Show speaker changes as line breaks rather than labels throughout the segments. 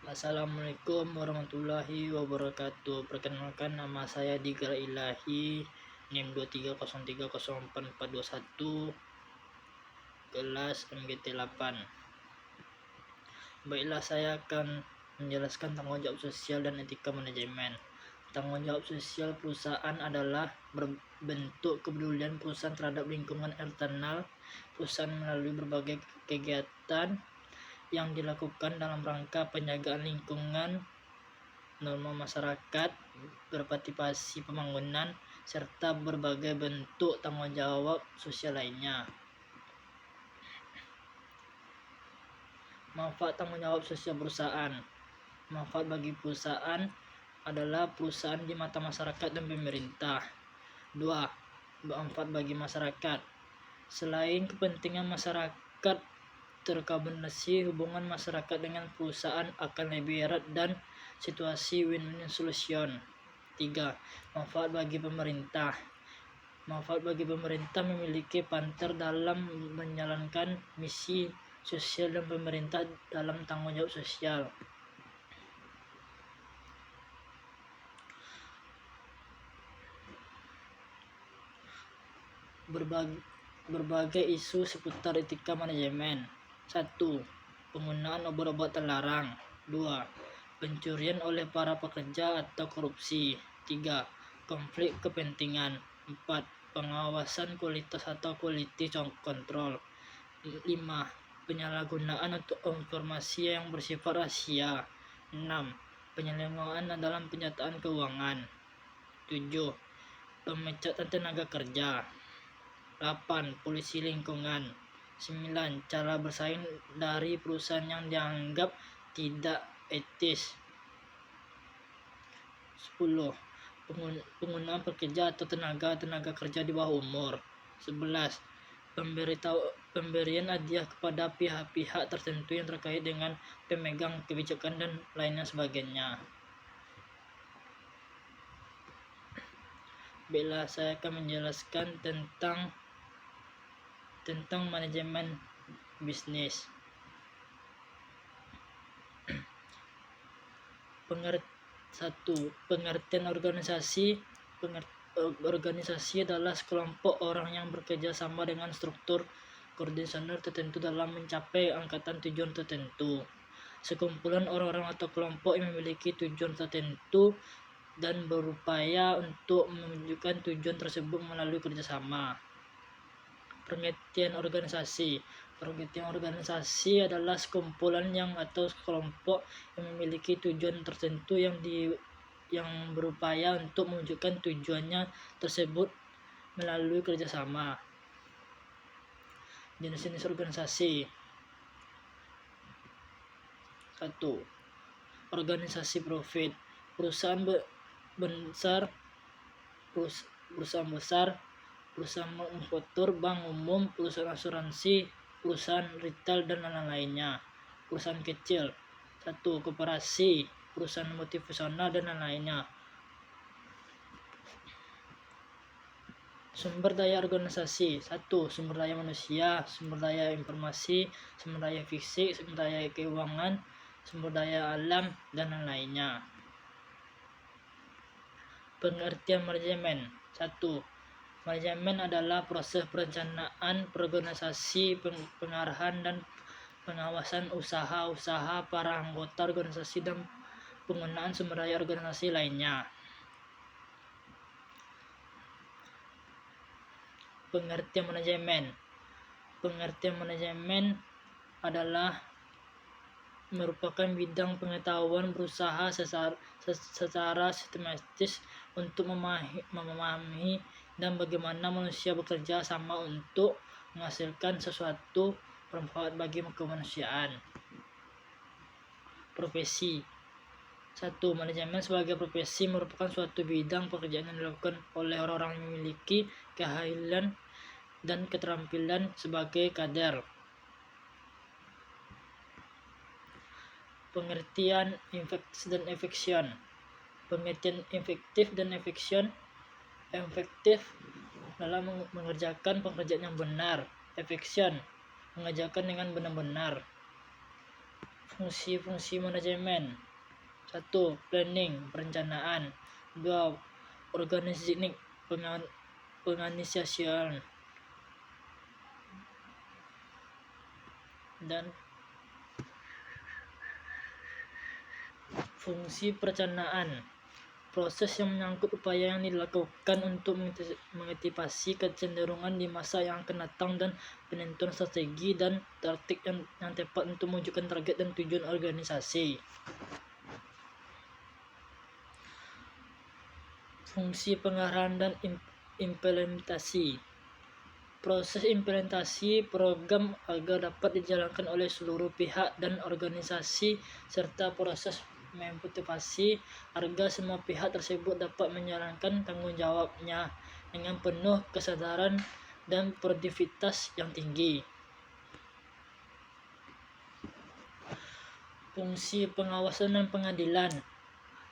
Assalamualaikum warahmatullahi wabarakatuh. Perkenalkan, nama saya Digra Ilahi, NIM 23030441, kelas MGT 8. Baiklah, saya akan menjelaskan tanggung jawab sosial dan etika manajemen. Tanggung jawab sosial perusahaan adalah berbentuk kepedulian perusahaan terhadap lingkungan eksternal. Perusahaan melalui berbagai kegiatan yang dilakukan dalam rangka penjagaan lingkungan, norma masyarakat, berpartisipasi pembangunan, serta berbagai bentuk tanggung jawab sosial lainnya. Manfaat tanggung jawab sosial perusahaan. Manfaat bagi perusahaan adalah perusahaan di mata masyarakat dan pemerintah. 2. Manfaat bagi masyarakat. Selain kepentingan masyarakat terkoordinasi, hubungan masyarakat dengan perusahaan akan lebih erat dan situasi win-win solution. 3. Manfaat bagi pemerintah. Manfaat bagi pemerintah memiliki partner dalam menjalankan misi sosial dan pemerintah dalam tanggung jawab sosial. Berbagai isu seputar etika manajemen. 1. Penggunaan obat-obat terlarang. 2. Pencurian oleh para pekerja atau korupsi. 3. Konflik kepentingan. 4. Pengawasan kualitas atau quality control. 5. Penyalahgunaan untuk informasi yang bersifat rahasia. 6. Penyelewengan dalam penyataan keuangan. 7. Pemecatan tenaga kerja. 8. Polisi lingkungan. 9. Cara bersaing dari perusahaan yang dianggap tidak etis. 10. Penggunaan pekerja atau tenaga kerja di bawah umur. 11. Pemberian hadiah kepada pihak-pihak tertentu yang terkait dengan pemegang kebijakan dan lainnya sebagainya. Bila saya akan menjelaskan tentang manajemen bisnis. Pengertian organisasi. Organisasi adalah sekelompok orang yang bekerja sama dengan struktur koordinasional tertentu dalam mencapai angkatan tujuan tertentu. Sekumpulan orang-orang atau kelompok yang memiliki tujuan tertentu dan berupaya untuk mewujudkan tujuan tersebut melalui kerjasama. Pengertian organisasi. Pengertian organisasi adalah sekumpulan atau kelompok yang memiliki tujuan tertentu yang berupaya untuk mewujudkan tujuannya tersebut melalui kerjasama. Jenis-jenis organisasi. 1. Organisasi profit. Perusahaan besar, perusahaan manufaktur, bank umum, perusahaan asuransi, perusahaan retail, dan lain-lainnya. Perusahaan kecil. 1. Koperasi, perusahaan motivasional, dan lain-lainnya. Sumber daya organisasi. 1. Sumber daya manusia, sumber daya informasi, sumber daya fisik, sumber daya keuangan, sumber daya alam, dan lain-lainnya. Pengertian manajemen. 1. Manajemen adalah proses perencanaan, perorganisasi, pengarahan, dan pengawasan usaha-usaha para anggota organisasi dan penggunaan sumber daya organisasi lainnya. Pengertian manajemen. Pengertian manajemen adalah merupakan bidang pengetahuan berusaha secara sistematis untuk memahami dan bagaimana manusia bekerja sama untuk menghasilkan sesuatu bermanfaat bagi kemanusiaan. Profesi. 1. Manajemen sebagai profesi merupakan suatu bidang pekerjaan yang dilakukan oleh orang-orang yang memiliki keahlian dan keterampilan sebagai kader. Pengertian efektif dan efisien. Pengertian efektif dan efisien. Efektif dalam mengerjakan pekerjaan yang benar. Efisien mengerjakan dengan benar-benar. Fungsi-fungsi manajemen. 1. Planning, perencanaan. 2. Organisasi, penganisasian. Dan fungsi perencanaan, proses yang menyangkut upaya yang dilakukan untuk mengantisipasi kecenderungan di masa yang akan datang dan penentuan strategi dan taktik yang tepat untuk mewujudkan target dan tujuan organisasi. Fungsi pengarahan dan implementasi. Proses implementasi program agar dapat dijalankan oleh seluruh pihak dan organisasi serta proses memotivasi agar semua pihak tersebut dapat menjalankan tanggung jawabnya dengan penuh kesadaran dan produktivitas yang tinggi. Fungsi pengawasan dan pengadilan.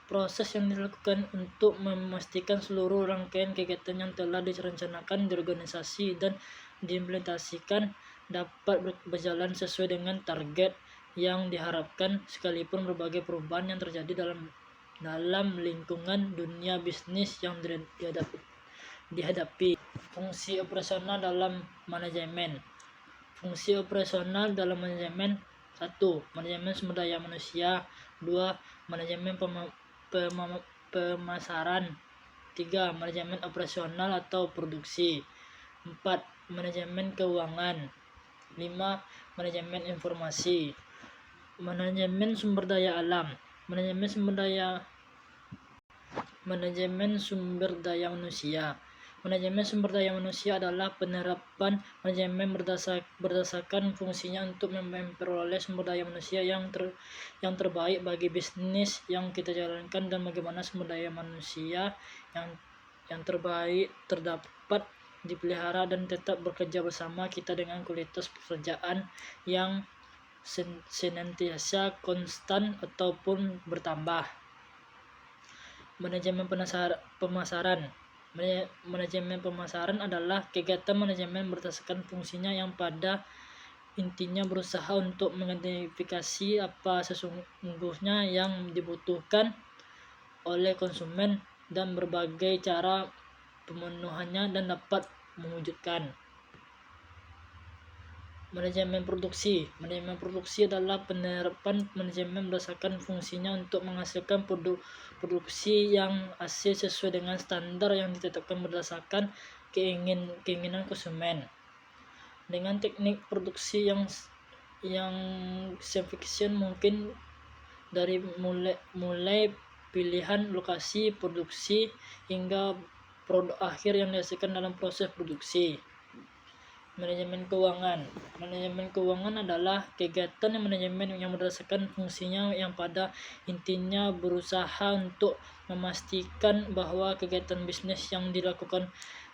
Proses yang dilakukan untuk memastikan seluruh rangkaian kegiatan yang telah direncanakan di organisasi dan diimplementasikan dapat berjalan sesuai dengan target yang diharapkan sekalipun berbagai perubahan yang terjadi dalam lingkungan dunia bisnis yang dihadapi. Fungsi operasional dalam manajemen. Fungsi operasional dalam manajemen. 1. Manajemen sumber daya manusia. 2. Manajemen pemasaran. 3. Manajemen operasional atau produksi. 4. Manajemen keuangan. 5. Manajemen informasi. Manajemen sumber daya alam. Manajemen sumber daya manusia. Manajemen sumber daya manusia adalah penerapan manajemen berdasarkan fungsinya untuk memperoleh sumber daya manusia yang terbaik bagi bisnis yang kita jalankan dan bagaimana sumber daya manusia yang terbaik terdapat dipelihara dan tetap bekerja bersama kita dengan kualitas pekerjaan yang senantiasa konstan ataupun bertambah. Manajemen pemasaran. Manajemen pemasaran adalah kegiatan manajemen berdasarkan fungsinya yang pada intinya berusaha untuk mengidentifikasi apa sesungguhnya yang dibutuhkan oleh konsumen dan berbagai cara pemenuhannya dan dapat mewujudkan. Manajemen produksi. Manajemen produksi adalah penerapan manajemen berdasarkan fungsinya untuk menghasilkan produksi yang hasil sesuai dengan standar yang ditetapkan berdasarkan keinginan konsumen. Dengan teknik produksi yang sefisien mungkin dari mulai pilihan lokasi produksi hingga produk akhir yang dihasilkan dalam proses produksi. Manajemen keuangan. Manajemen keuangan adalah kegiatan manajemen yang berdasarkan fungsinya yang pada intinya berusaha untuk memastikan bahwa kegiatan bisnis yang dilakukan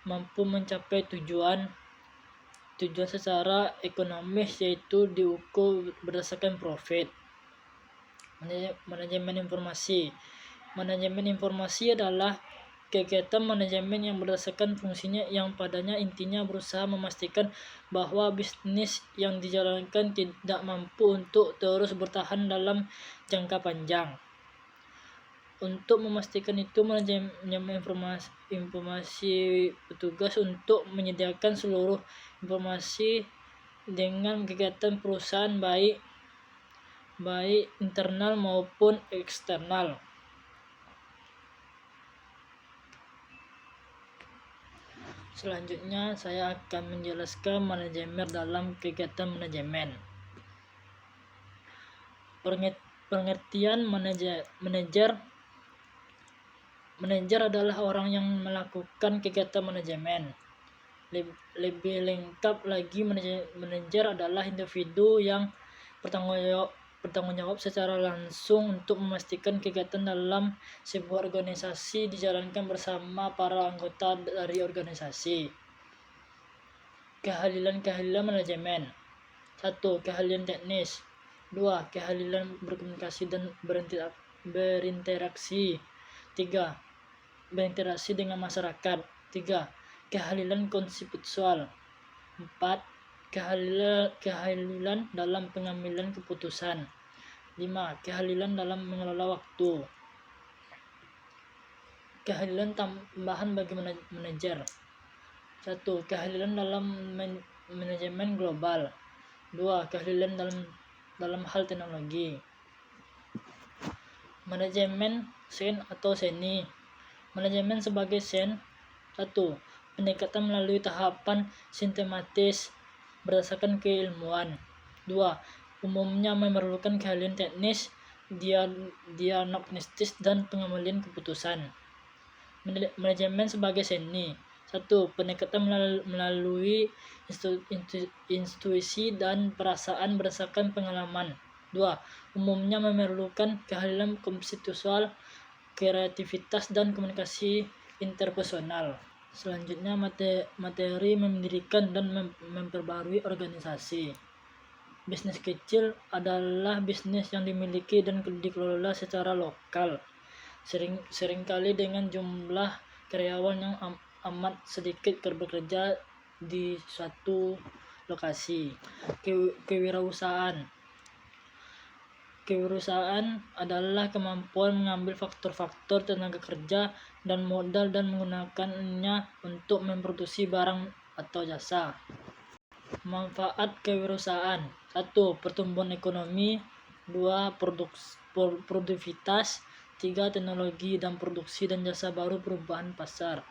mampu mencapai tujuan secara ekonomis, yaitu diukur berdasarkan profit. Manajemen informasi. Manajemen informasi adalah kegiatan manajemen yang berdasarkan fungsinya yang padanya intinya berusaha memastikan bahwa bisnis yang dijalankan tidak mampu untuk terus bertahan dalam jangka panjang. Untuk memastikan itu, manajemen informasi bertugas untuk menyediakan seluruh informasi dengan kegiatan perusahaan baik internal maupun eksternal. Selanjutnya saya akan menjelaskan manajemen dalam kegiatan manajemen. Pengertian manajer adalah orang yang melakukan kegiatan manajemen. Lebih lengkap lagi, manajer adalah individu yang bertanggung jawab secara langsung untuk memastikan kegiatan dalam sebuah organisasi dijalankan bersama para anggota dari organisasi. Keahlian manajemen. 1. Keahlian teknis. 2. Keahlian berkomunikasi dan berinteraksi. 3. Berinteraksi dengan masyarakat. 3. Keahlian konseptual. 4. Keahlian dalam pengambilan keputusan. 5. Keahlian dalam mengelola waktu. Keahlian tambahan bagi manajer. 1. Keahlian dalam manajemen global. 2. Keahlian dalam hal teknologi. Manajemen sen atau seni. Manajemen sebagai sen. 1. Pendekatan melalui tahapan sistematis berdasarkan keilmuan. 2. Umumnya memerlukan keahlian teknis, diagnostis, dan pengambilan keputusan. Manajemen sebagai seni. 1. Pendekatan melalui intuisi dan perasaan berdasarkan pengalaman. 2. Umumnya memerlukan keahlian konseptual, kreativitas, dan komunikasi interpersonal. Selanjutnya, materi mendirikan dan memperbarui organisasi. Bisnis kecil adalah bisnis yang dimiliki dan dikelola secara lokal, seringkali dengan jumlah karyawan yang amat sedikit bekerja di suatu lokasi. Kewirausahaan adalah kemampuan mengambil faktor-faktor tenaga kerja dan modal dan menggunakannya untuk memproduksi barang atau jasa. Manfaat kewirausahaan. 1. Pertumbuhan ekonomi. 2. Produktivitas. 3. Teknologi dan produksi dan jasa baru, perubahan pasar.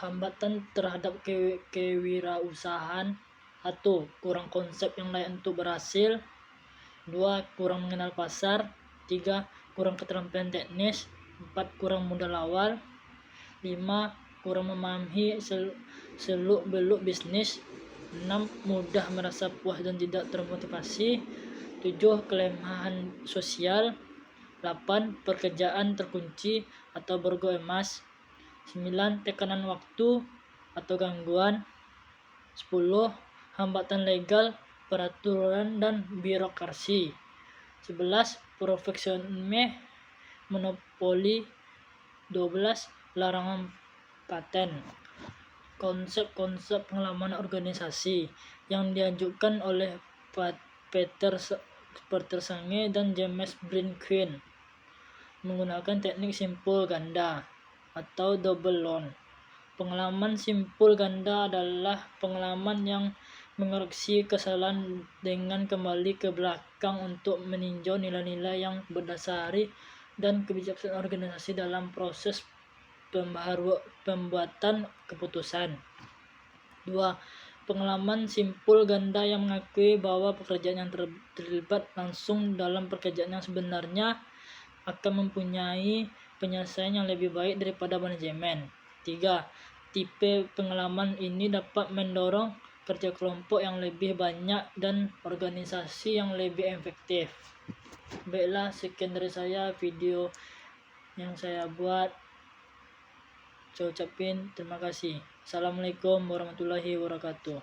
Hambatan terhadap kewirausahaan. 1. Kurang konsep yang layak untuk berhasil. 2. Kurang mengenal pasar. 3. Kurang keterampilan teknis. 4. Kurang modal awal. 5. Kurang memahami seluk-beluk bisnis. 6. Mudah merasa puas dan tidak termotivasi. 7. Kelemahan sosial. 8. Pekerjaan terkunci atau borgo emas. 9. Tekanan waktu atau gangguan. 10. Hambatan legal, peraturan, dan birokrasi. 11. Perfeksionisme, monopoli. 12. Larangan paten. Konsep-konsep pengalaman organisasi yang diajukan oleh Peter Senge dan James Brinquin menggunakan teknik simpul ganda atau double loan. Pengalaman simpul ganda adalah pengalaman yang mengoreksi kesalahan dengan kembali ke belakang untuk meninjau nilai-nilai yang berdasari dan kebijaksanaan organisasi dalam proses pembuatan keputusan. 2. Pengalaman simpul ganda yang mengakui bahwa pekerjaan yang terlibat langsung dalam pekerjaan yang sebenarnya akan mempunyai penyelesaian yang lebih baik daripada manajemen. 3. Tipe pengalaman ini dapat mendorong kerja kelompok yang lebih banyak dan organisasi yang lebih efektif. Baiklah, sekian dari saya video yang saya buat. Saya ucapin terima kasih. Assalamualaikum warahmatullahi wabarakatuh.